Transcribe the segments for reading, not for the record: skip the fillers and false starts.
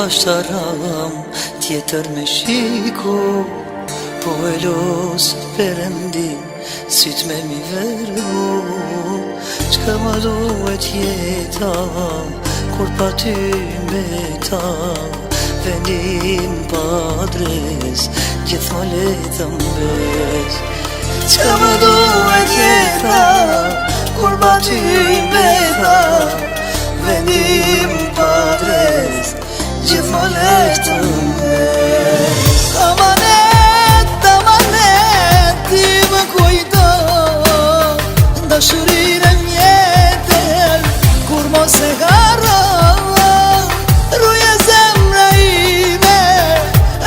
Ashtë aram tjetër me shiku, po e los Perëndi syt me mi verbu. Çka ma duhet jeta kur pa ty mbeta, vendim pa adres gjithmonë le të mbes. Çka ma duhet jeta kur pa ty mbeta, vendim pa adres gjithmonë le të mbes. Amanet, ti më kujto dashurinë mjetër, kur mos e harro, ruje zemra ime,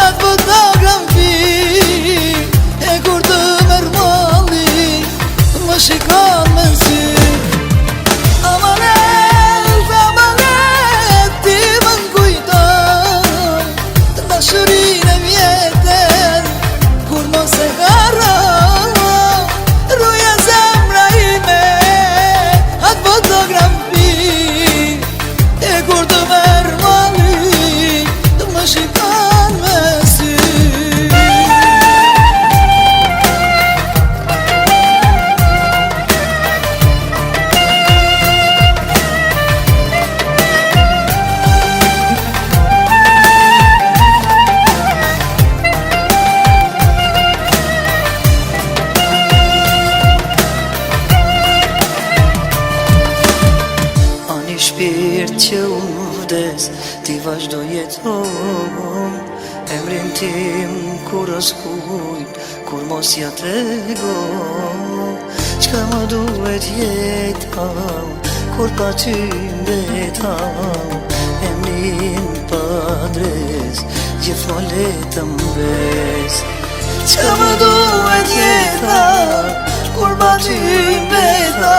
atë fotografi, e kur të merr malli, më shikon me sy. Amanet, ti më kujto dashurinë mjetër, kur mos e harro, ruje zemra ime, atë fotografi, e kur të merr malli, më shikon me sy. Ani shpirt që unë vdes, ti vazhdo jeton, emrin tim kur oskuj, kur mos ja tego. Çka më duhet jeta kur pa ty mbeta, emrin pa adres gjithmonë le të mbes. Çka më duhet jeta kur pa ty mbeta,